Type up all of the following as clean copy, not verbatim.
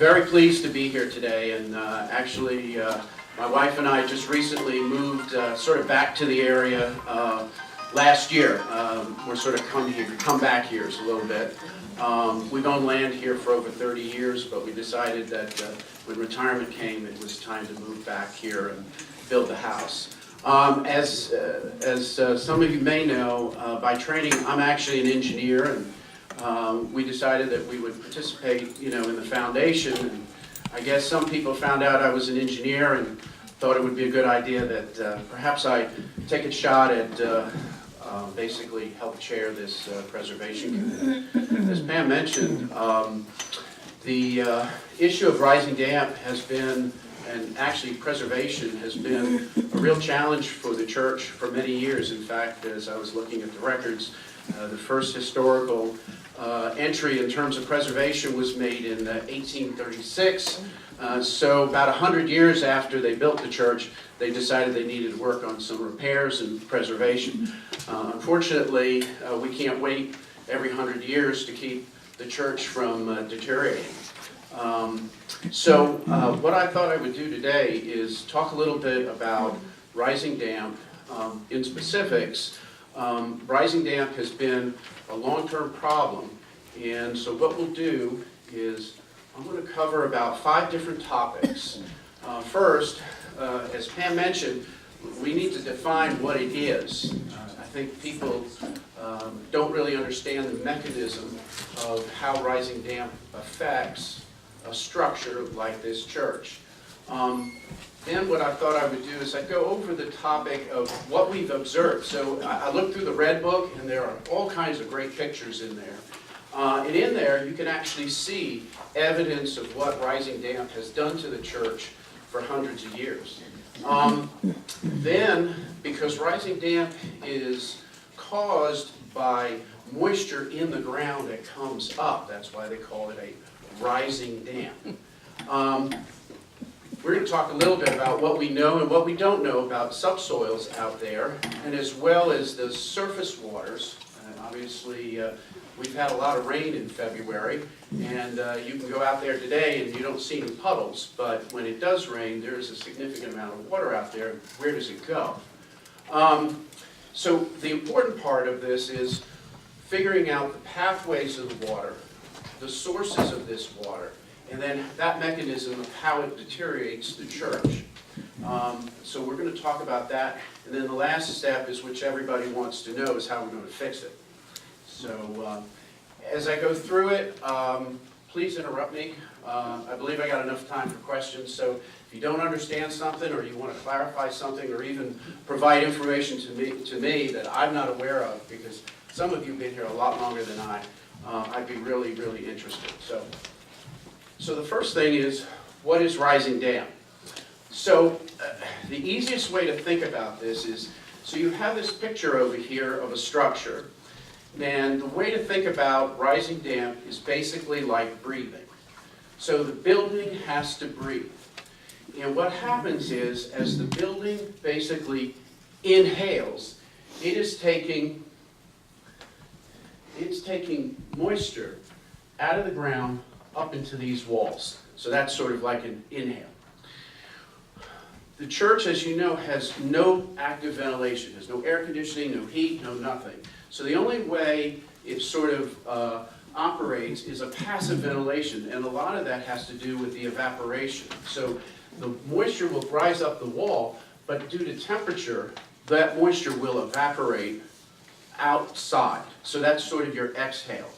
Very pleased to be here today, and actually my wife and I just recently moved sort of back to the area last year. We're sort of come back here a little bit. We've owned land here for over 30 years, but we decided that when retirement came, it was time to move back here and build the house. As some of you may know, by training, I'm actually an engineer, and we decided that we would participate, in the foundation. And I guess some people found out I was an engineer and thought it would be a good idea that perhaps I take a shot at basically help chair this preservation committee. As Pam mentioned, the issue of rising damp has been, and actually preservation has been, a real challenge for the church for many years. In fact, as I was looking at the records, the first historical entry in terms of preservation was made in 1836. So about 100 years after they built the church, they decided they needed to work on some repairs and preservation. Unfortunately, we can't wait every 100 years to keep the church from deteriorating. So what I thought I would do today is talk a little bit about rising damp. In specifics, rising damp has been a long-term problem, and so what we'll do is I'm going to cover about 5 different topics. First, as Pam mentioned, we need to define what it is. I think people don't really understand the mechanism of how rising damp affects a structure like this church. Then what I thought I would do is I'd go over the topic of what we've observed. So I looked through the Red Book, and there are all kinds of great pictures in there. And in there, you can actually see evidence of what rising damp has done to the church for hundreds of years. Then, because rising damp is caused by moisture in the ground that comes up, that's why they call it a rising damp. We're going to talk a little bit about what we know and what we don't know about subsoils out there, and as well as the surface waters. Obviously, we've had a lot of rain in February, and you can go out there today and you don't see any puddles, but when it does rain, there is a significant amount of water out there. Where does it go? So the important part of this is figuring out the pathways of the water, the sources of this water, and then that mechanism of how it deteriorates the church. So we're going to talk about that, and then the last step is, which everybody wants to know, is how we're going to fix it. So as I go through it, please interrupt me. I believe I got enough time for questions, so if you don't understand something, or you want to clarify something, or even provide information to me that I'm not aware of, because some of you have been here a lot longer than I'd be really, really interested. So the first thing is, what is rising damp? So the easiest way to think about this is, so you have this picture over here of a structure, and the way to think about rising damp is basically like breathing. So the building has to breathe. And what happens is, as the building basically inhales, it's taking moisture out of the ground up into these walls. So that's sort of like an inhale. The church, as you know, has no active ventilation. There's no air conditioning, no heat, no nothing. So the only way it sort of operates is a passive ventilation, and a lot of that has to do with the evaporation. So the moisture will rise up the wall, but due to temperature, that moisture will evaporate outside. So that's sort of your exhale.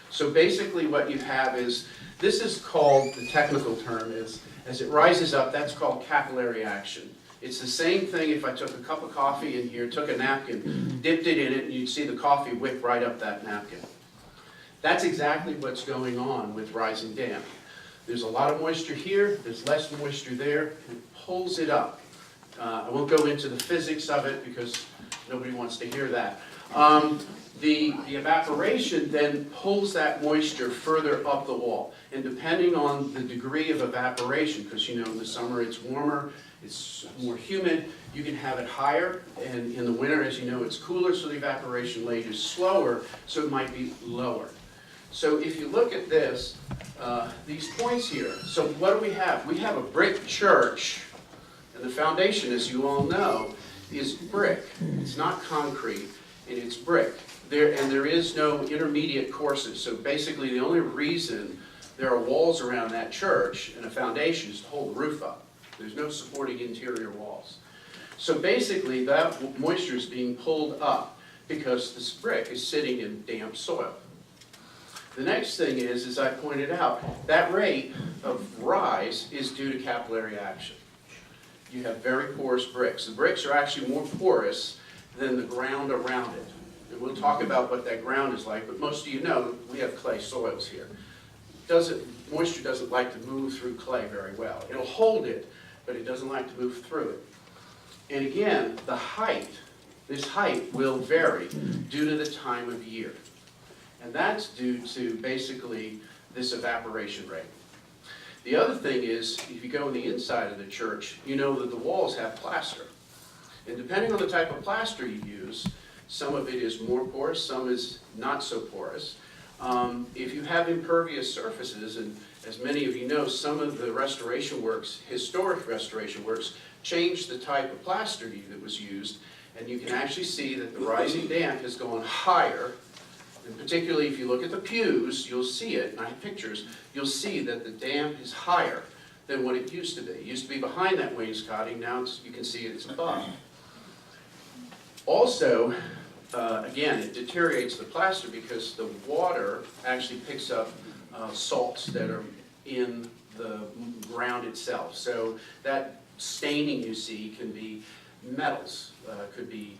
So basically what you have is, this is called, the technical term is, as it rises up, that's called capillary action. It's the same thing if I took a cup of coffee in here, took a napkin, dipped it in it, and you'd see the coffee whip right up that napkin. That's exactly what's going on with rising damp. There's a lot of moisture here, there's less moisture there, and it pulls it up. I won't go into the physics of it because nobody wants to hear that. The evaporation then pulls that moisture further up the wall. And depending on the degree of evaporation, because in the summer it's warmer, it's more humid, you can have it higher. And in the winter, as you know, it's cooler, so the evaporation rate is slower, so it might be lower. So if you look at this, these points here, so what do we have? We have a brick church, and the foundation, as you all know, is brick. It's not concrete, and it's brick. There is no intermediate courses, so basically the only reason there are walls around that church and a foundation is to hold the roof up. There's no supporting interior walls. So basically that moisture is being pulled up because this brick is sitting in damp soil. The next thing is, as I pointed out, that rate of rise is due to capillary action. You have very porous bricks. The bricks are actually more porous than the ground around it. And we'll talk about what that ground is like, but most of you know we have clay soils here. Moisture doesn't like to move through clay very well. It'll hold it, but it doesn't like to move through it. And again, the height, this height will vary due to the time of year. And that's due to basically this evaporation rate. The other thing is, if you go on the inside of the church, you know that the walls have plaster. And depending on the type of plaster you use, some of it is more porous, some is not so porous. If you have impervious surfaces, and as many of you know, some of the restoration works, historic restoration works, changed the type of plaster that was used, and you can actually see that the rising damp has gone higher. And particularly if you look at the pews, you'll see it, and I have pictures, you'll see that the damp is higher than what it used to be. It used to be behind that wainscoting, now you can see it's above. Also, again, it deteriorates the plaster because the water actually picks up salts that are in the ground itself. So that staining you see can be metals, could be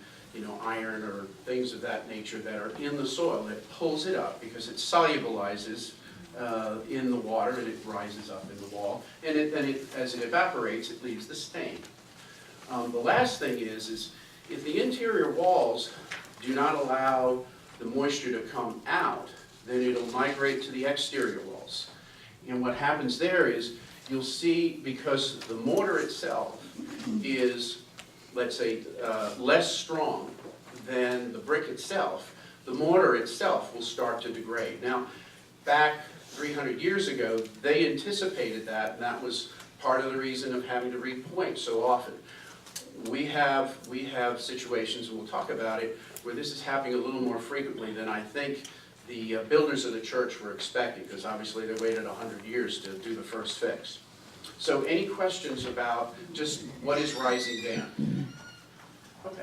iron or things of that nature that are in the soil. It pulls it up because it solubilizes in the water and it rises up in the wall. And as it evaporates, it leaves the stain. The last thing is if the interior walls do not allow the moisture to come out, then it'll migrate to the exterior walls. And what happens there is you'll see, because the mortar itself is, let's say, less strong than the brick itself, the mortar itself will start to degrade. Now, back 300 years ago, they anticipated that, and that was part of the reason of having to repoint so often. We have situations, and we'll talk about it, where this is happening a little more frequently than I think the builders of the church were expecting, because obviously they waited 100 years to do the first fix. So any questions about just what is rising damp? Okay.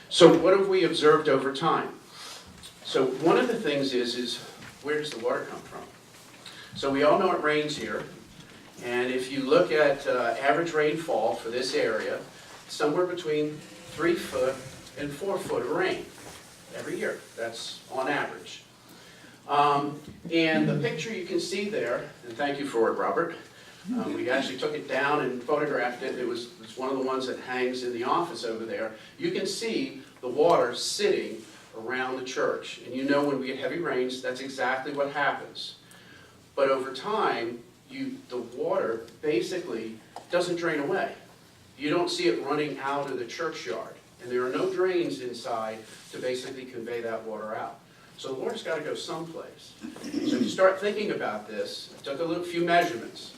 So what have we observed over time? So one of the things is where does the water come from? So we all know it rains here, and if you look at average rainfall for this area, somewhere between 3 foot and 4 foot of rain every year. That's on average. And the picture you can see there, and thank you for it, Robert. We actually took it down and photographed it. It's one of the ones that hangs in the office over there. You can see the water sitting around the church. And you know when we get heavy rains, that's exactly what happens. But over time, the water basically doesn't drain away. You don't see it running out of the churchyard. And there are no drains inside to basically convey that water out. So the water's got to go someplace. So if you start thinking about this, I took a few measurements.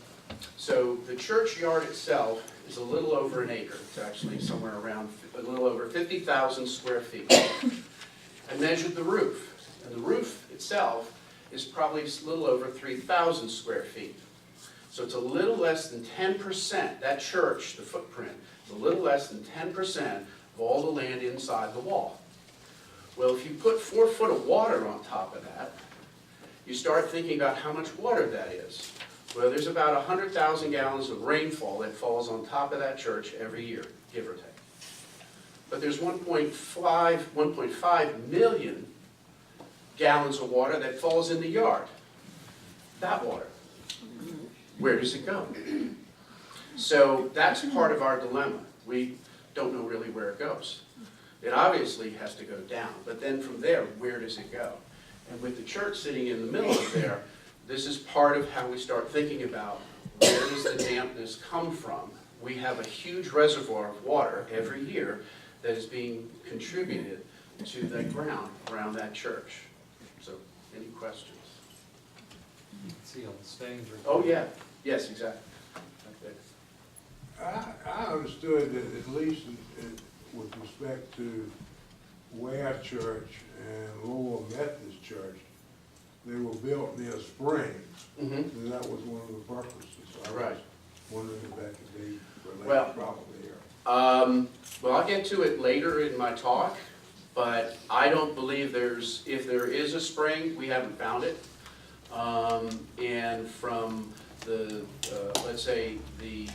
So the churchyard itself is a little over an acre. It's actually somewhere around a little over 50,000 square feet. I measured the roof, and the roof itself is probably a little over 3,000 square feet. So it's a little less than 10%, that church, the footprint, is a little less than 10% of all the land inside the wall. Well, if you put 4 foot of water on top of that, you start thinking about how much water that is. Well, there's about 100,000 gallons of rainfall that falls on top of that church every year, give or take. But there's 1.5 million gallons of water that falls in the yard. That water, where does it go? So that's part of our dilemma. We don't know really where it goes. It obviously has to go down, but then from there, where does it go? And with the church sitting in the middle of there, this is part of how we start thinking about where does the dampness come from. We have a huge reservoir of water every year that is being contributed to the ground around that church. So, any questions? You can see all the stains. Right Oh, there. yeah, yes, exactly. I understood that at least with respect to Ware Church and Lower Methodist Church, they were built near springs, Mm-hmm. and that was one of the purposes. I was Right. wondering if that could be Well, related probably here. Well, I'll get to it later in my talk, but I don't believe if there is a spring, we haven't found it. And from the, let's say, the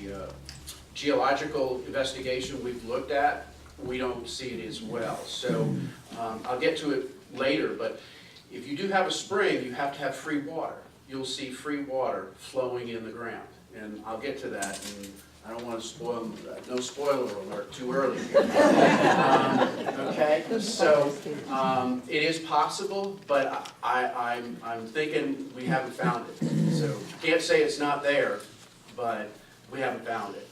geological investigation we've looked at, we don't see it as well. So I'll get to it later, but if you do have a spring, you have to have free water. You'll see free water flowing in the ground, and I'll get to that, and I don't want to spoil, no spoiler alert too early here. Okay, so it is possible, but I'm thinking we haven't found it. So can't say it's not there, but we haven't found it.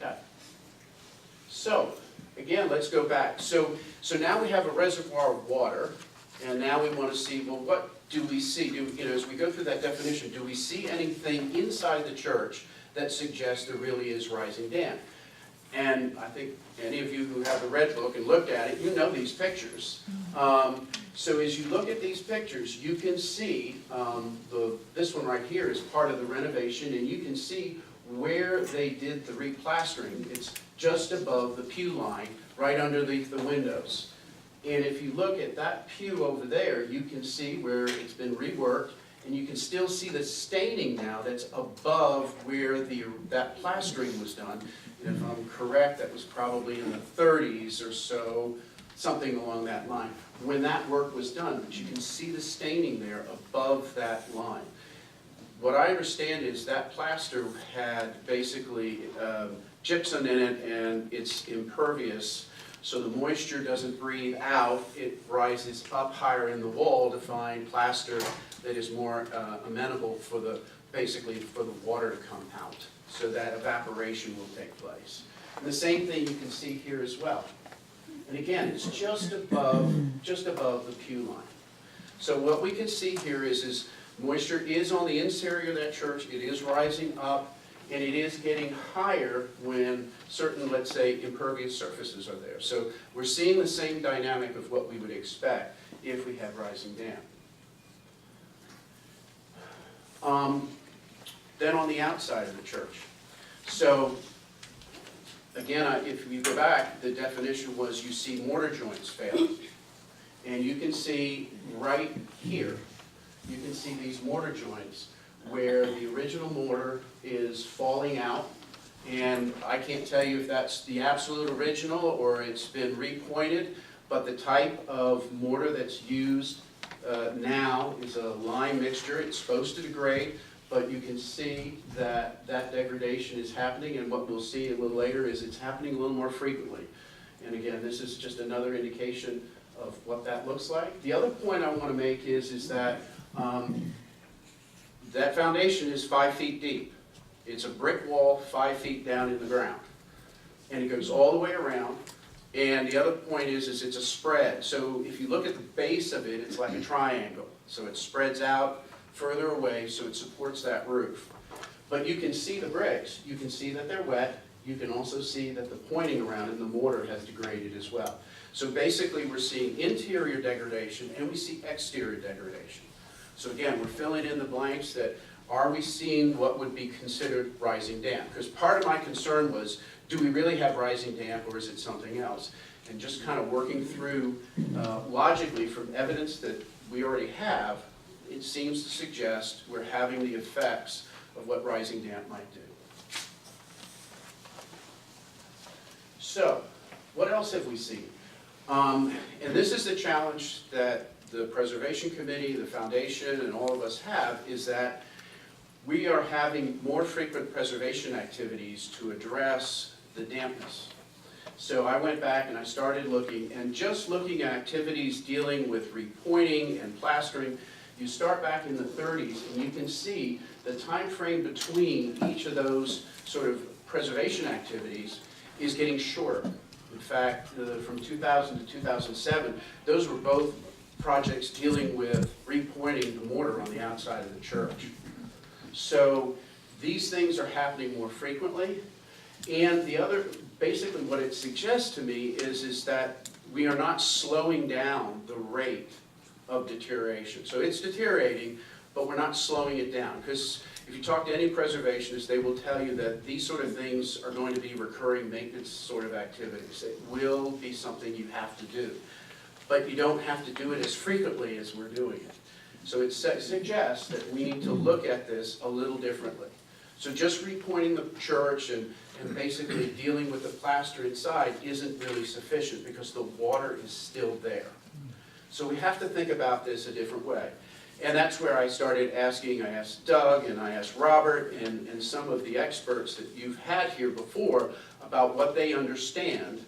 Okay. So again, let's go back. So now we have a reservoir of water, and now we want to see, well, what do we see? As we go through that definition, do we see anything inside the church that suggests there really is rising dam? And I think any of you who have the red book and looked at it, you know these pictures. So as you look at these pictures, you can see, this one right here is part of the renovation, and you can see where they did the replastering. It's just above the pew line, right underneath the windows. And if you look at that pew over there, you can see where it's been reworked, and you can still see the staining now that's above where that plastering was done. And if I'm correct, that was probably in the 30s or so, something along that line, when that work was done. But you can see the staining there above that line. What I understand is that plaster had basically gypsum in it, and it's impervious, so the moisture doesn't breathe out. It rises up higher in the wall to find plaster that is more amenable basically for the water to come out, so that evaporation will take place. And the same thing you can see here as well. And again, it's just above the pew line. So what we can see here is moisture is on the interior of that church. It is rising up, and it is getting higher when certain, let's say, impervious surfaces are there. So we're seeing the same dynamic of what we would expect if we had rising dam. Then on the outside of the church. So again, if you go back, the definition was you see mortar joints fail. And you can see right here, you can see these mortar joints where the original mortar is falling out. And I can't tell you if that's the absolute original or it's been repointed, but the type of mortar that's used now is a lime mixture. It's supposed to degrade, but you can see that that degradation is happening, and what we'll see a little later is it's happening a little more frequently. And again, this is just another indication of what that looks like. The other point I want to make is that that foundation is 5 feet deep. It's a brick wall 5 feet down in the ground. And it goes all the way around. And the other point is it's a spread. So if you look at the base of it, it's like a triangle. So it spreads out further away so it supports that roof. But you can see the bricks. You can see that they're wet. You can also see that the pointing around in the mortar has degraded as well. So basically we're seeing interior degradation and we see exterior degradation. So again, we're filling in the blanks that are we seeing what would be considered rising damp? Because part of my concern was, do we really have rising damp or is it something else? And just kind of working through logically from evidence that we already have, it seems to suggest we're having the effects of what rising damp might do. So, what else have we seen? And this is the challenge that the Preservation Committee, the Foundation, and all of us have, is that we are having more frequent preservation activities to address the dampness. So I went back and I started looking, and just looking at activities dealing with repointing and plastering, you start back in the 30s and you can see the time frame between each of those sort of preservation activities is getting shorter. In fact, from 2000 to 2007, those were both projects dealing with repointing the mortar on the outside of the church. So these things are happening more frequently. And the other, basically what it suggests to me is that we are not slowing down the rate of deterioration. So it's deteriorating, but we're not slowing it down. Because if you talk to any preservationist, they will tell you that these sort of things are going to be recurring maintenance sort of activities. It will be something you have to do. But you don't have to do it as frequently as we're doing it. So it suggests that we need to look at this a little differently. So just repointing the church and basically dealing with the plaster inside isn't really sufficient because the water is still there. So we have to think about this a different way. And that's where I started asking, I asked Doug and I asked Robert and some of the experts that you've had here before about what they understand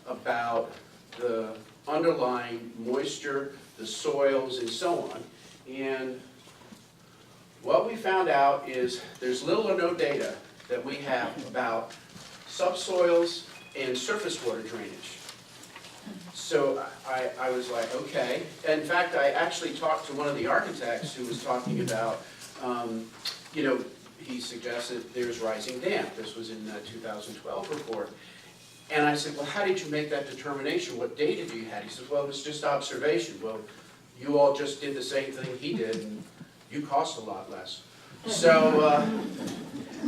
about the underlying moisture, the soils, and so on. And what we found out is there's little or no data that we have about subsoils and surface water drainage. So I was like, okay. In fact, I actually talked to one of the architects who was talking about, he suggested there's rising damp. This was in the 2012 report. And I said, well, how did you make that determination? What data do you have? He said, well, it was just observation. Well, you all just did the same thing he did, and you cost a lot less. So,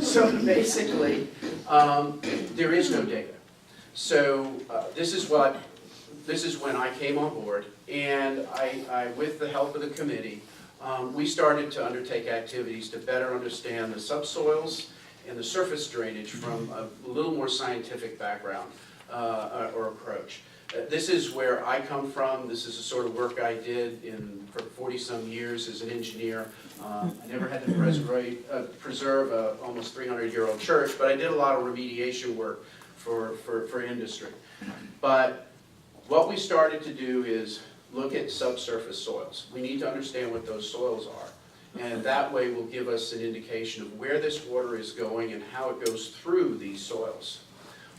so basically, there is no data. So this is when I came on board, and I with the help of the committee, we started to undertake activities to better understand the subsoils and the surface drainage from a little more scientific background or approach. This is where I come from. This is the sort of work I did for 40-some years as an engineer. I never had to preserve a almost 300-year-old church, but I did a lot of remediation work for industry. But what we started to do is look at subsurface soils. We need to understand what those soils are. And that way will give us an indication of where this water is going and how it goes through these soils.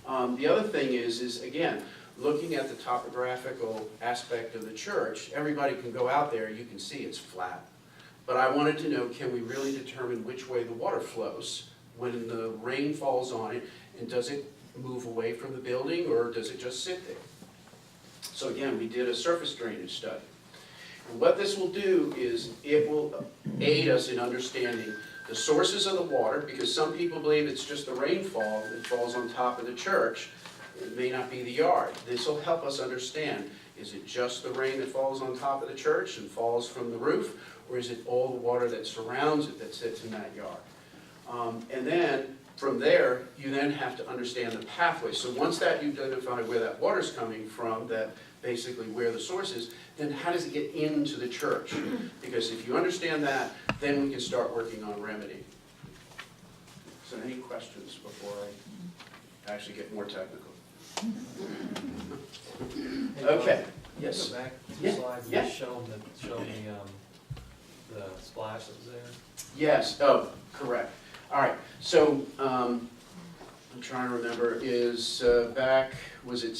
The other thing is again, looking at the topographical aspect of the church. Everybody can go out there, you can see it's flat. But I wanted to know, can we really determine which way the water flows when the rain falls on it, and does it move away from the building or does it just sit there? So again, we did a surface drainage study. And what this will do is it will aid us in understanding the sources of the water, because some people believe it's just the rainfall that falls on top of the church. It may not be the yard. This will help us understand, is it just the rain that falls on top of the church and falls from the roof, or is it all the water that surrounds it that sits in that yard? And then from there, you then have to understand the pathway. So once that you've identified where that water's coming from, that basically where the source is, then how does it get into the church? Because if you understand that, then we can start working on remedy. So any questions before I actually get more technical? Okay, yes. Go back Yeah, 2 slides yeah. and show the splash that was there. Yes, oh, correct. All right, so I'm trying to remember, is back, was it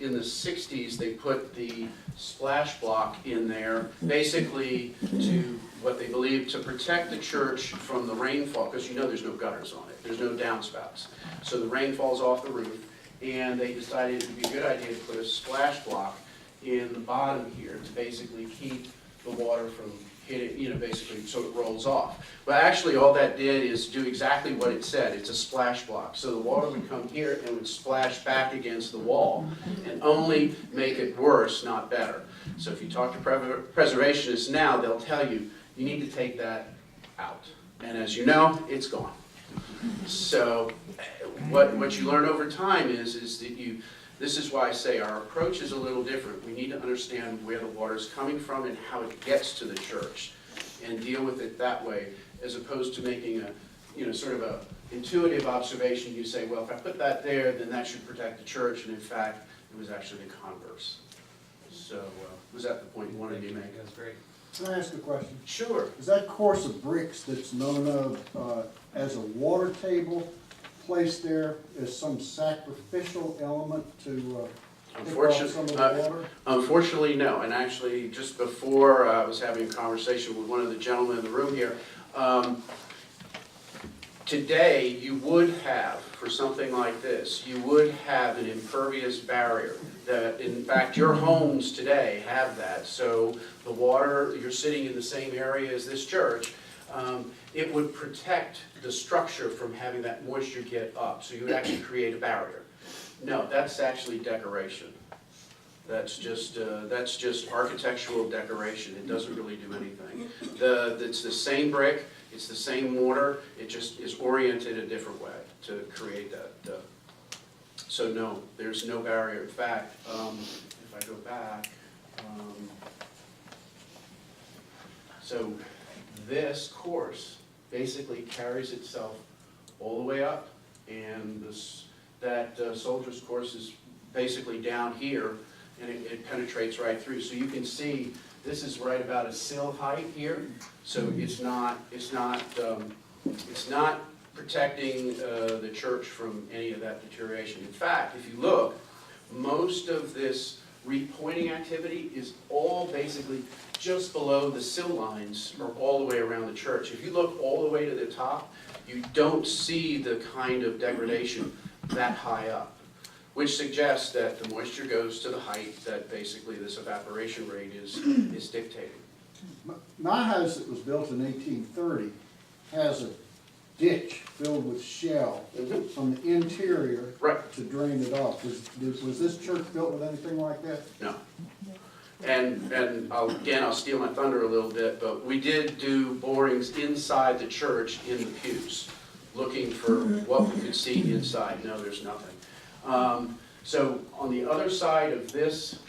in the 60s, they put the splash block in there, basically to what they believe to protect the church from the rainfall, because you know there's no gutters on it, there's no downspouts. So the rain falls off the roof, and they decided it would be a good idea to put a splash block in the bottom here to basically keep the water from hitting, basically so it rolls off. But actually all that did is do exactly what it said. It's a splash block. So the water would come here and would splash back against the wall and only make it worse, not better. So if you talk to preservationists now, they'll tell you, you need to take that out. And as you know, it's gone. So what you learn over time is that this is why I say our approach is a little different. We need to understand where the water is coming from and how it gets to the church and deal with it that way, as opposed to making a, sort of a intuitive observation. You say, well, if I put that there, then that should protect the church, and in fact, it was actually the converse. So was that the point you wanted me to make? That's great. Can I ask a question? Sure. Is that course of bricks that's known of as a water table placed there as some sacrificial element to pick off Unfortunately, some of the water? unfortunately, no. And actually, just before I was having a conversation with one of the gentlemen in the room here, today you would have, for something like this, you would have an impervious barrier. That, in fact, your homes today have that. So the water, you're sitting in the same area as this church, it would protect the structure from having that moisture get up. So you would actually create a barrier. No, that's actually decoration. That's just architectural decoration. It doesn't really do anything. It's the same brick, it's the same mortar, it just is oriented a different way to create that. So no, there's no barrier. In fact, if I go back, so this course basically carries itself all the way up, and that soldier's course is basically down here, and it penetrates right through. So you can see this is right about a sill height here, so it's not protecting the church from any of that deterioration. In fact, if you look, most of this repointing activity is all basically just below the sill lines or all the way around the church. If you look all the way to the top, you don't see the kind of degradation that high up, which suggests that the moisture goes to the height that basically this evaporation rate is dictating. My house that was built in 1830 has a ditch filled with shell from the interior Right. to drain it off. Was this church built with anything like that? No. And I'll steal my thunder a little bit, but we did do borings inside the church in the pews, looking for what we could see inside. No, there's nothing. So on the other side of this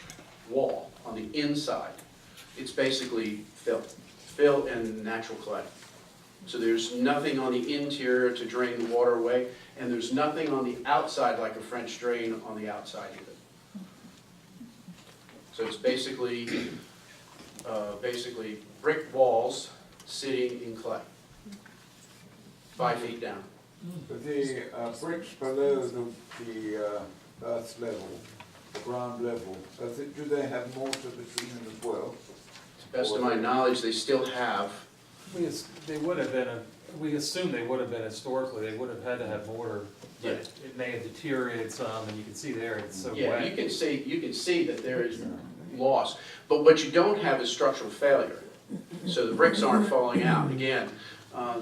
wall, on the inside, it's basically fill and natural clay. So there's nothing on the interior to drain the water away, and there's nothing on the outside like a French drain on the outside of it. So it's basically brick walls sitting in clay, 5 feet down. The bricks below the earth level, the ground level, do they have mortar between them as well? To the best of my knowledge, they still have. They would have been, we assume they would have been historically, they would have had to have mortar. But Yeah. it may have deteriorated some, and you can see there, it's so Yeah, wet. you can see that there is loss, but what you don't have is structural failure. So the bricks aren't falling out. Again,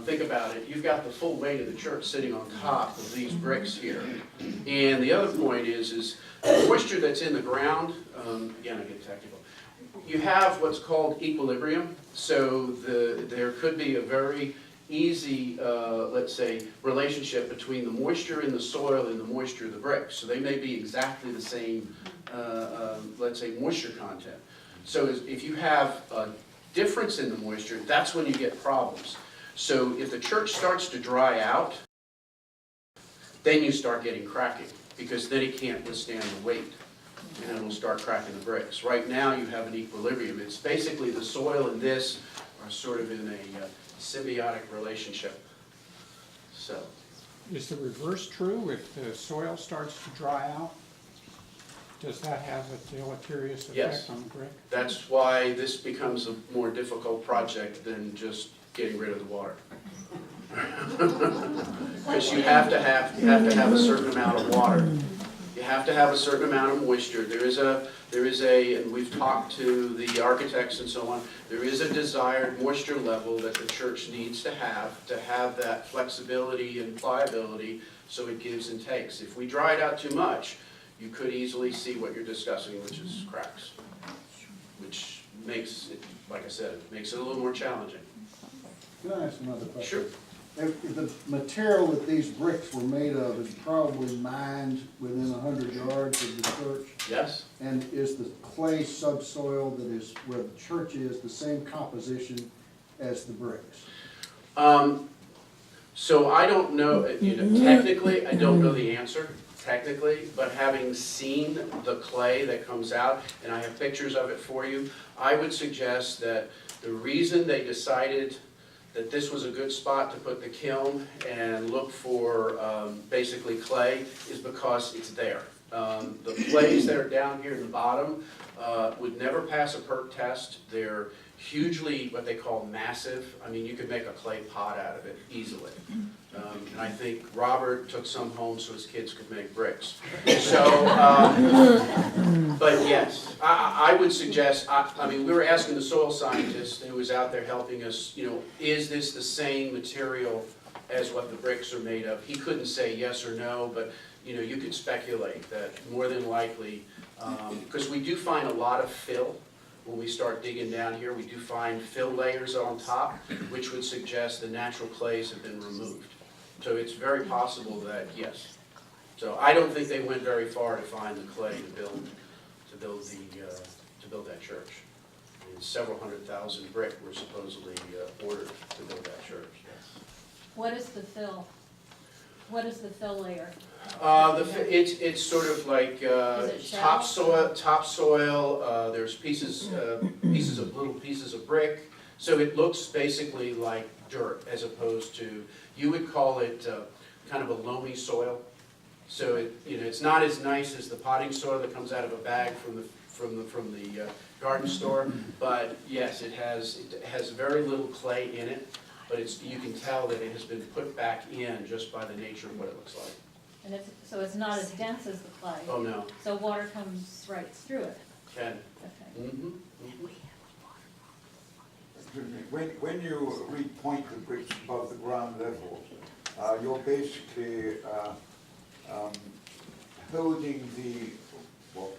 think about it. You've got the full weight of the church sitting on top of these bricks here. And the other point is the moisture that's in the ground. Again, I get technical. You have what's called equilibrium. So there could be a very easy, let's say, relationship between the moisture in the soil and the moisture of the bricks. So they may be exactly the same, let's say, moisture content. So if you have a difference in the moisture, that's when you get problems. So if the church starts to dry out, then you start getting cracking, because then it can't withstand the weight, and it'll start cracking the bricks. Right now you have an equilibrium. It's basically the soil and this are sort of in a symbiotic relationship. So, Is the reverse true? If the soil starts to dry out, does that have a deleterious Yes. effect on the brick? that's why this becomes a more difficult project than just getting rid of the water. Because you have to have a certain amount of water. You have to have a certain amount of moisture. There is a, and we've talked to the architects and so on, there is a desired moisture level that the church needs to have that flexibility and pliability, so it gives and takes. If we dry it out too much, you could easily see what you're discussing, which is cracks, which makes it, like I said, makes it a little more challenging. Can I ask another question? Sure. If the material that these bricks were made of is probably mined within 100 yards of the church, Yes? and is the clay subsoil that is where the church is the same composition as the bricks? So I don't know, technically, I don't know the answer, technically, but having seen the clay that comes out, and I have pictures of it for you, I would suggest that the reason they decided that this was a good spot to put the kiln and look for basically clay is because it's there. The clays that are down here in the bottom would never pass a perk test. They're hugely what they call massive. I mean, you could make a clay pot out of it easily. And I think Robert took some home so his kids could make bricks. So, but yes, I would suggest, I mean, we were asking the soil scientist who was out there helping us, you know, is this the same material as what the bricks are made of? He couldn't say yes or no, but, you know, you could speculate that more than likely, because we do find a lot of fill. When we start digging down here, we do find fill layers on top, which would suggest the natural clays have been removed. So it's very possible that, yes. So I don't think they went very far to find the clay to build that church. I mean, several 100,000 brick were supposedly ordered to build that church. What is the fill? What is the fill layer? It's sort of like Is it shell? topsoil. There's little pieces of brick. So it looks basically like dirt as opposed to, you would call it kind of a loamy soil. So it's not as nice as the potting soil that comes out of a bag from the garden store. But yes, it has very little clay in it. But you can tell that it has been put back in just by the nature of what it looks like. And so it's not as dense as the clay? Oh, no. So water comes right through it? Ken? Okay. Mm-hmm. Excuse me, when you repoint the bricks above the ground level, you're basically holding what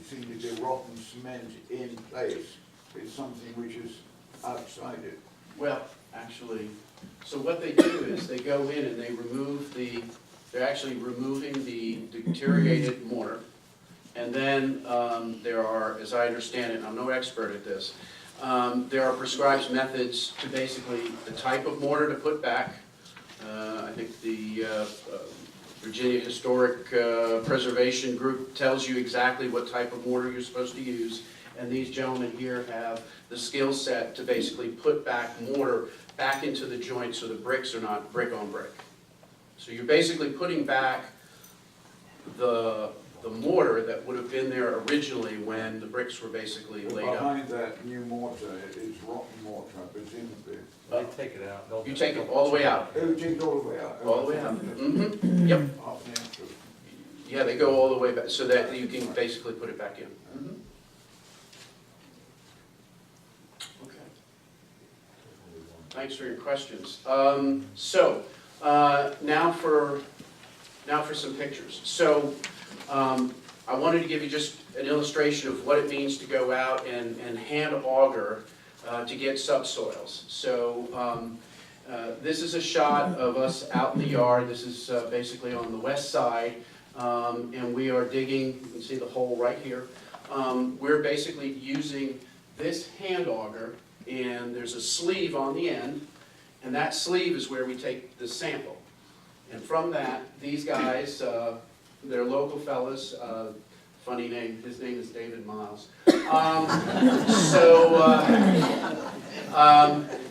seems to be rotten cement in place. It's something which is outside it. Well, actually, so what they do is they go in and they remove they're actually removing the deteriorated mortar. And then there are, as I understand it, and I'm no expert at this, there are prescribed methods to basically the type of mortar to put back. I think the Virginia Historic Preservation Group tells you exactly what type of mortar you're supposed to use. And these gentlemen here have the skill set to basically put back mortar back into the joint so the bricks are not brick on brick. So you're basically putting back the mortar that would have been there originally when the bricks were basically laid up. Behind that new mortar is rotten mortar, presumably. They take it out. You take it all the way out. Oh, take it all the way out? All the way out. Mm-hmm. Yep. Half an inch of- Yeah, they go all the way back so that you can basically put it back in. Mm-hmm. Okay. Thanks for your questions. Now for some pictures. So I wanted to give you just an illustration of what it means to go out and hand auger to get subsoils. So this is a shot of us out in the yard. This is basically on the west side, and we are digging. You can see the hole right here. We're basically using this hand auger, and there's a sleeve on the end, and that sleeve is where we take the sample. And from that, these guys, they're local fellas, funny name, his name is David Miles.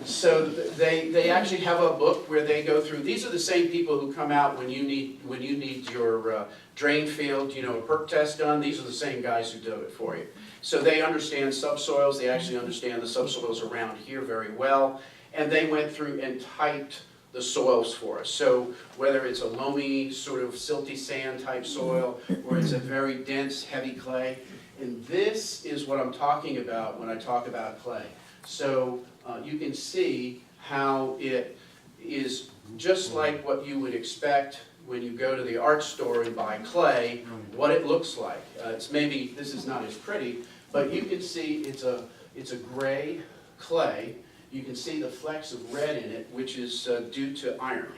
So they actually have a book where they go through, these are the same people who come out when you need your drain field, a perk test done, these are the same guys who do it for you. So they understand subsoils, they actually understand the subsoils around here very well, and they went through and typed the soils for us. So whether it's a loamy, sort of silty sand type soil, or it's a very dense, heavy clay, and this is what I'm talking about when I talk about clay. So you can see how it is just like what you would expect when you go to the art store and buy clay, what it looks like. It's maybe, this is not as pretty, but you can see it's a gray clay. You can see the flecks of red in it, which is due to iron.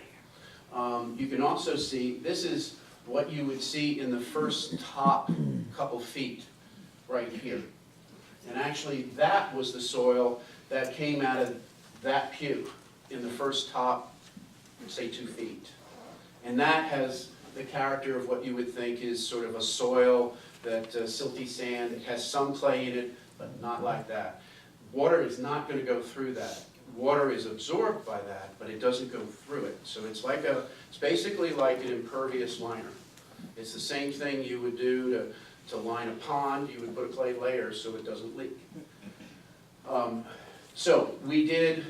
You can also see, this is what you would see in the first top couple feet right here. And actually, that was the soil that came out of that pew in the first top, say, 2 feet. And that has the character of what you would think is sort of a soil that silty sand. It has some clay in it, but not like that. Water is not going to go through that. water is absorbed by that, but it doesn't go through it. So it's basically like an impervious liner. It's the same thing you would do to line a pond. You would put a clay layer so it doesn't leak. So we did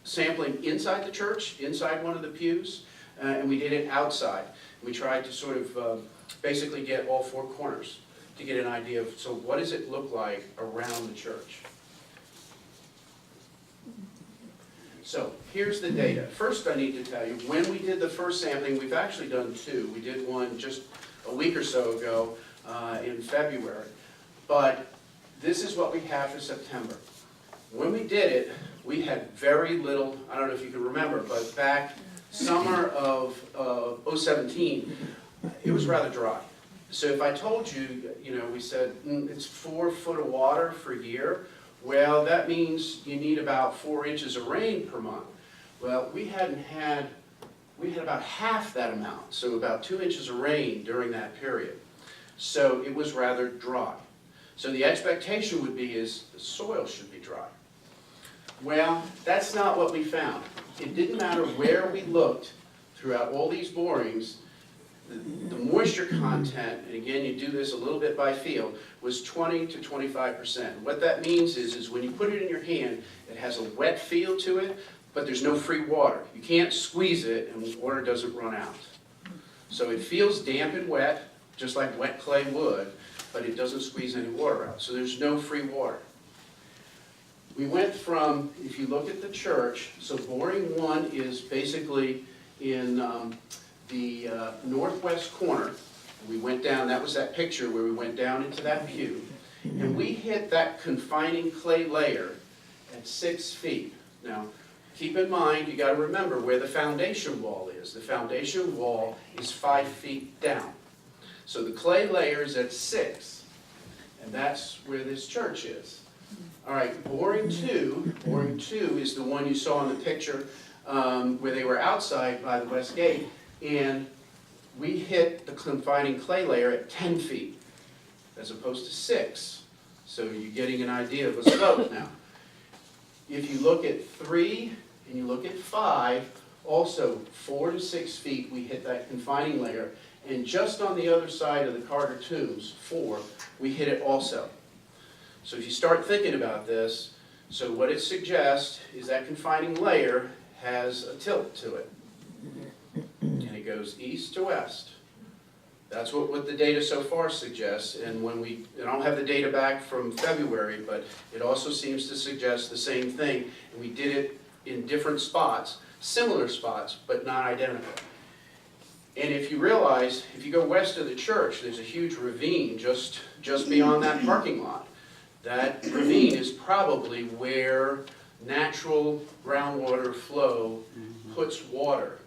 sampling inside the church, inside one of the pews, and we did it outside. We tried to sort of basically get all four corners to get an idea of, so what does it look like around the church? So here's the data. First I need to tell you, when we did the first sampling, we've actually done two. We did one just a week or so ago in February. But this is what we have for September. When we did it, we had very little, I don't know if you can remember, but back summer of 2017, it was rather dry. So if I told you, we said it's 4 foot of water for a year, well, that means you need about 4 inches of rain per month. Well, we had about half that amount, so about 2 inches of rain during that period. So it was rather dry. So the expectation would be is the soil should be dry. Well, that's not what we found. It didn't matter where we looked throughout all these borings, the moisture content, and again you do this a little bit by feel, was 20 to 25%. What that means is when you put it in your hand, it has a wet feel to it, but there's no free water. You can't squeeze it and water doesn't run out. So it feels damp and wet, just like wet clay would, but it doesn't squeeze any water out. So there's no free water. We went from, if you look at the church, so boring 1 is basically in the northwest corner. We went down, that was that picture where we went down into that pew, and we hit that confining clay layer at 6 feet. Now, keep in mind, you got to remember where the foundation wall is. The foundation wall is 5 feet down. So the clay layer is at 6, and that's where this church is. All right, boring 2 is the one you saw in the picture where they were outside by the west gate, and we hit the confining clay layer at 10 feet as opposed to 6. So you're getting an idea of a slope now. If you look at 3 and you look at 5, also 4 to 6 feet we hit that confining layer, and just on the other side of the Carter tombs, 4, we hit it also. So if you start thinking about this, so what it suggests is that confining layer has a tilt to it. And it goes east to west. That's what the data so far suggests. And I don't have the data back from February, but it also seems to suggest the same thing. And we did it in different spots, similar spots, but not identical. And if you realize, if you go west of the church, there's a huge ravine just beyond that parking lot. That ravine is probably where natural groundwater flow puts water.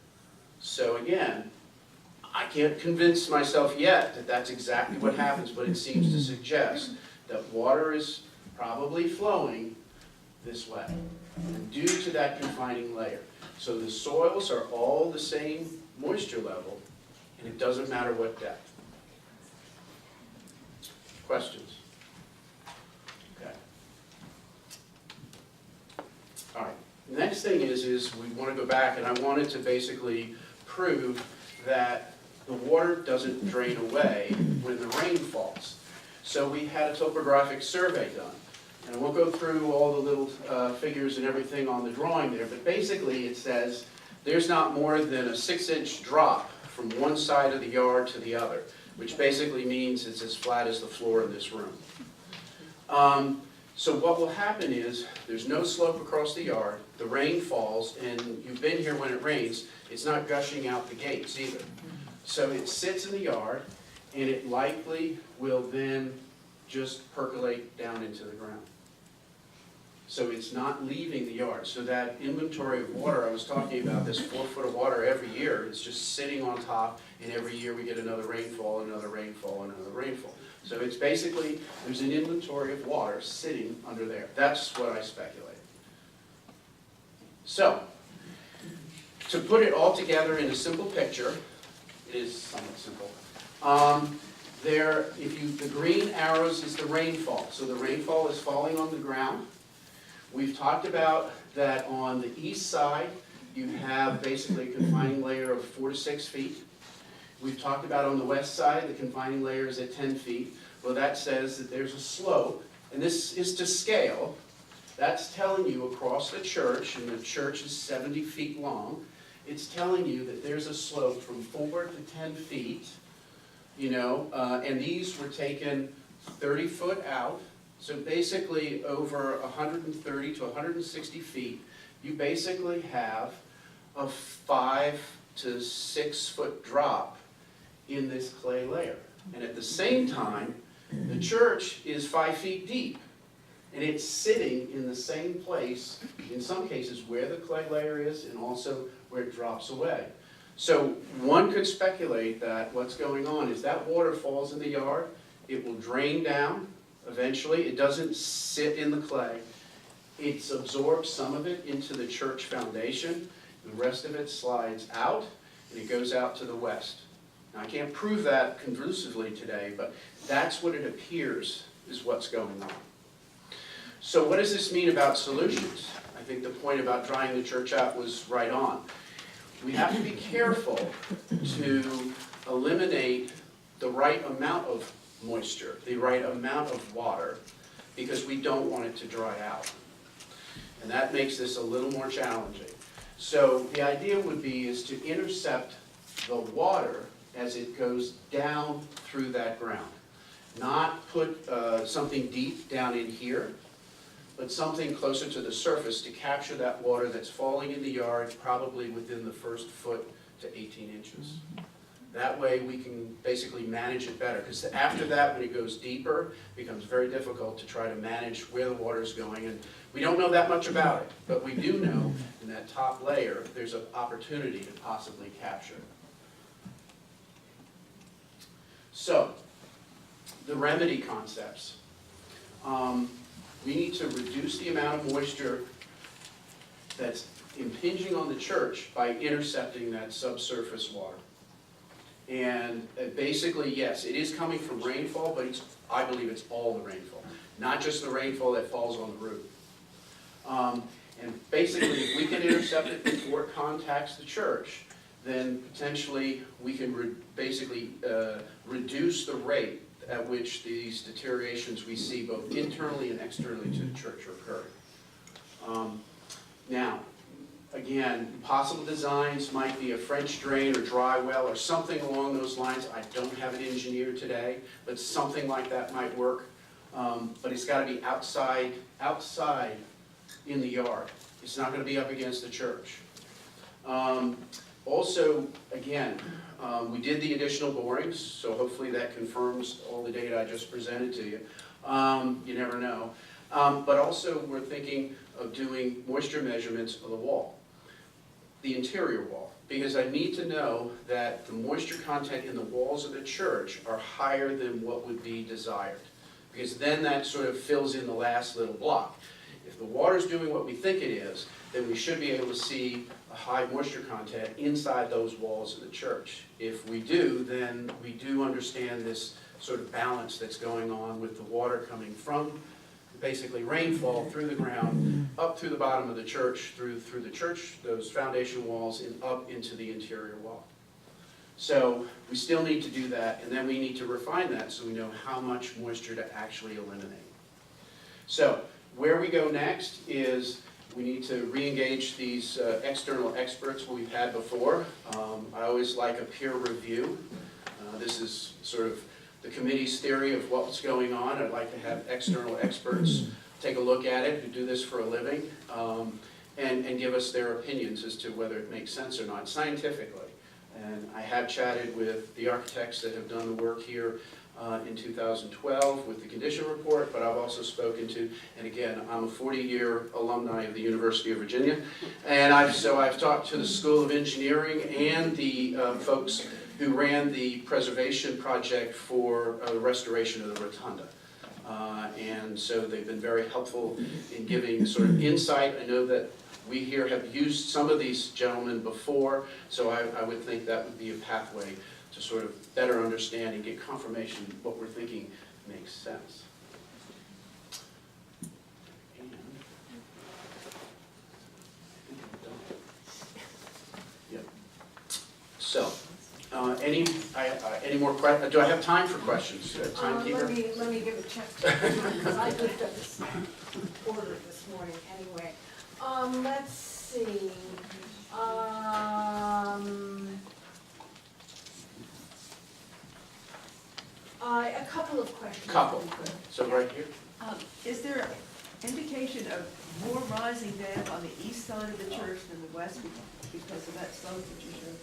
So again, I can't convince myself yet that that's exactly what happens, but it seems to suggest that water is probably flowing this way due to that confining layer. So the soils are all the same moisture level, and it doesn't matter what depth. Questions? Okay. All right. The next thing is we want to go back, and I wanted to basically prove that the water doesn't drain away when the rain falls. So we had a topographic survey done. And I won't go through all the little figures and everything on the drawing there, but basically it says there's not more than a 6-inch drop from one side of the yard to the other, which basically means it's as flat as the floor in this room. So what will happen is there's no slope across the yard, the rain falls, and you've been here when it rains, it's not gushing out the gates either. So it sits in the yard, and it likely will then just percolate down into the ground. So it's not leaving the yard. So that inventory of water I was talking about, this 4 foot of water every year, it's just sitting on top, and every year we get another rainfall, another rainfall, another rainfall. So it's basically, there's an inventory of water sitting under there. That's what I speculate. So, to put it all together in a simple picture, it is somewhat simple. The green arrows is the rainfall. So the rainfall is falling on the ground. We've talked about that on the east side, you have basically a confining layer of 4 to 6 feet. We've talked about on the west side, the confining layer is at 10 feet. Well, that says that there's a slope, and this is to scale. That's telling you across the church, and the church is 70 feet long, it's telling you that there's a slope from 4 to 10 feet, and these were taken 30 foot out. So basically over 130 to 160 feet, you basically have a 5 to 6 foot drop in this clay layer. And at the same time, the church is 5 feet deep. And it's sitting in the same place, in some cases, where the clay layer is and also where it drops away. So one could speculate that what's going on is that water falls in the yard, it will drain down eventually, it doesn't sit in the clay. It's absorbed some of it into the church foundation, the rest of it slides out, and it goes out to the west. Now I can't prove that conclusively today, but that's what it appears is what's going on. So what does this mean about solutions? I think the point about drying the church out was right on. We have to be careful to eliminate the right amount of moisture, the right amount of water, because we don't want it to dry out. And that makes this a little more challenging. So the idea would be is to intercept the water as it goes down through that ground. Not put something deep down in here, but something closer to the surface to capture that water that's falling in the yard, probably within the first foot to 18 inches. That way we can basically manage it better, because after that, when it goes deeper, it becomes very difficult to try to manage where the water's going. And we don't know that much about it, but we do know in that top layer, there's an opportunity to possibly capture it. So, the remedy concepts. We need to reduce the amount of moisture that's impinging on the church by intercepting that subsurface water. And basically, yes, it is coming from rainfall, but I believe it's all the rainfall, not just the rainfall that falls on the roof. And basically, if we can intercept it before it contacts the church, then potentially we can basically reduce the rate at which these deteriorations we see both internally and externally to the church are occurring. Now, again, possible designs might be a French drain or dry well or something along those lines. I don't have it engineered today, but something like that might work. But it's got to be outside in the yard. It's not going to be up against the church. Also, again, we did the additional borings, so hopefully that confirms all the data I just presented to you. You never know. But also we're thinking of doing moisture measurements of the wall, the interior wall, because I need to know that the moisture content in the walls of the church are higher than what would be desired, because then that sort of fills in the last little block. If the water's doing what we think it is, then we should be able to see a high moisture content inside those walls of the church. If we do, then we do understand this sort of balance that's going on with the water coming from basically rainfall through the ground, up through the bottom of the church, through the church, those foundation walls, and up into the interior wall. So we still need to do that, and then we need to refine that so we know how much moisture to actually eliminate. So where we go next is we need to re-engage these external experts we've had before. I always like a peer review. This is sort of the committee's theory of what's going on. I'd like to have external experts take a look at it, who do this for a living, and give us their opinions as to whether it makes sense or not scientifically. And I have chatted with the architects that have done the work here in 2012 with the condition report, but I've also spoken to, and again, I'm a 40-year alumni of the University of Virginia, and I've talked to the School of Engineering and the folks who ran the preservation project for the restoration of the rotunda. And so they've been very helpful in giving sort of insight. I know that we here have used some of these gentlemen before, so I would think that would be a pathway to sort of better understand and get confirmation what we're thinking makes sense. And So, any more questions? Do I have time for questions? Timekeeper? Let me give a check, because I looked at this order this morning anyway. Let's see, a couple of questions. Couple. So right here? Is there indication of more rising damp on the east side of the church than the west because of that slope that you showed?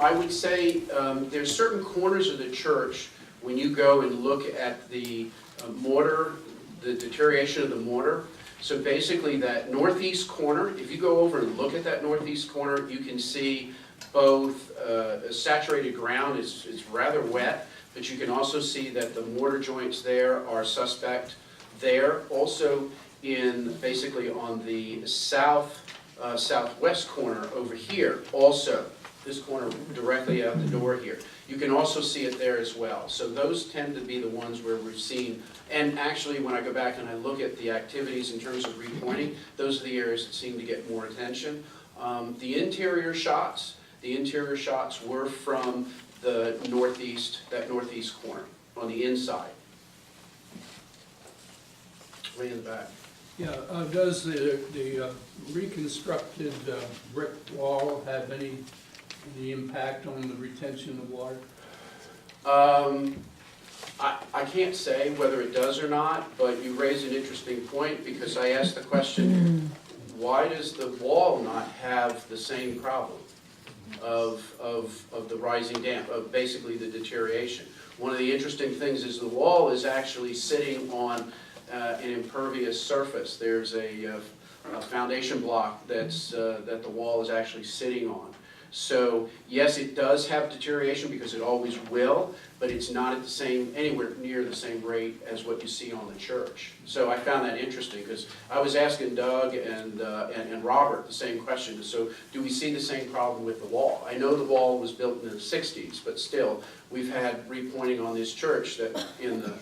I would say there's certain corners of the church, when you go and look at the mortar, the deterioration of the mortar. So basically that northeast corner, if you go over and look at that northeast corner, you can see both saturated ground is rather wet, but you can also see that the mortar joints there are suspect there. Also basically on the southwest corner over here, also this corner directly out the door here. You can also see it there as well. So those tend to be the ones where we've seen, and actually when I go back and I look at the activities in terms of repointing, those are the areas that seem to get more attention. The interior shots were from the northeast, that northeast corner on the inside. Way in the back. Yeah, does the reconstructed brick wall have any impact on the retention of water? I can't say whether it does or not, but you raise an interesting point because I asked the question, why does the wall not have the same problem of the rising damp, of basically the deterioration? One of the interesting things is the wall is actually sitting on an impervious surface. There's a foundation block that the wall is actually sitting on. So yes, it does have deterioration because it always will, but it's not at anywhere near the same rate as what you see on the church. So I found that interesting because I was asking Doug and Robert the same question. So do we see the same problem with the wall? I know the wall was built in the 60s, but still we've had repointing on this church that in the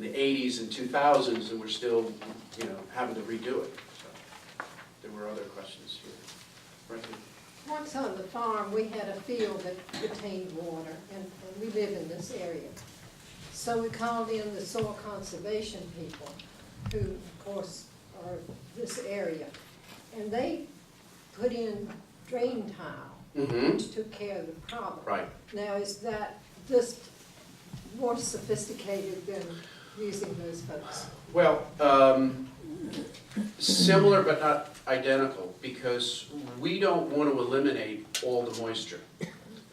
80s and 2000s, and we're still having to redo it. So there were other questions here. Right here. Once on the farm, we had a field that contained water, and we live in this area. So we called in the soil conservation people, who of course are this area, and they put in drain tile, which took care of the problem. Right. Now, is that just more sophisticated than using those folks? Well, similar but not identical, because we don't want to eliminate all the moisture.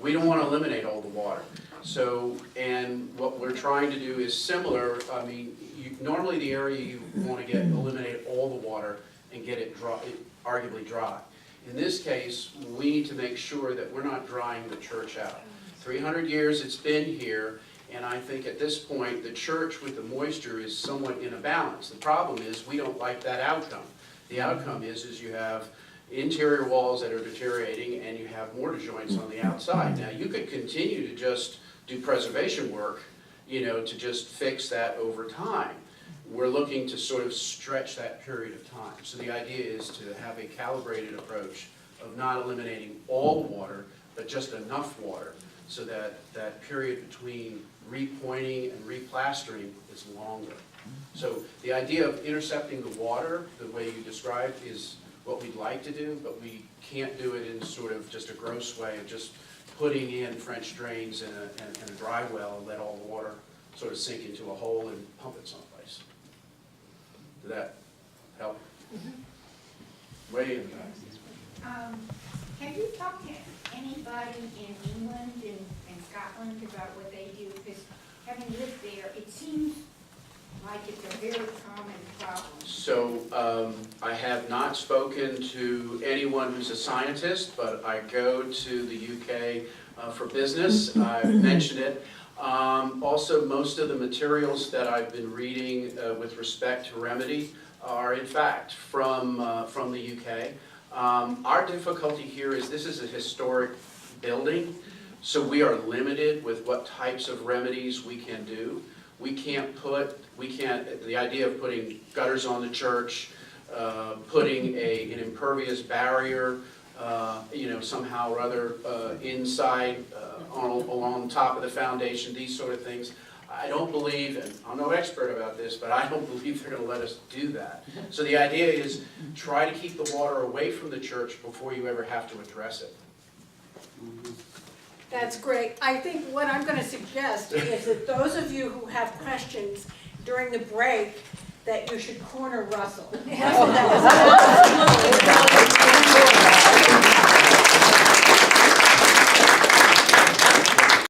We don't want to eliminate all the water. So, and what we're trying to do is similar. I mean, normally the area you want to eliminate all the water and get it dry, arguably dry. In this case, we need to make sure that we're not drying the church out. 300 years it's been here, and I think at this point, the church with the moisture is somewhat in a balance. The problem is we don't like that outcome. The outcome is you have interior walls that are deteriorating and you have mortar joints on the outside. Now, you could continue to just do preservation work, to just fix that over time. We're looking to sort of stretch that period of time. So the idea is to have a calibrated approach of not eliminating all the water, but just enough water so that that period between repointing and replastering is longer. So the idea of intercepting the water, the way you described, is what we'd like to do, but we can't do it in sort of just a gross way of just putting in French drains and a dry well and let all the water sort of sink into a hole and pump it someplace. Did that help? Way in the back. Have you talked to anybody in England and Scotland about what they do? Because having lived there, it seems like it's a very common problem. So I have not spoken to anyone who's a scientist, but I go to the UK for business. I've mentioned it. Also, most of the materials that I've been reading with respect to remedy are in fact from the UK. Our difficulty here is this is a historic building, so we are limited with what types of remedies we can do. The idea of putting gutters on the church, putting an impervious barrier you know, somehow or other inside, along top of the foundation, these sort of things. I don't believe, and I'm no expert about this, but I don't believe they're gonna let us do that. So the idea is try to keep the water away from the church before you ever have to address it. That's great. I think what I'm going to suggest is that those of you who have questions during the break, that you should corner Russell. Russell, that was absolutely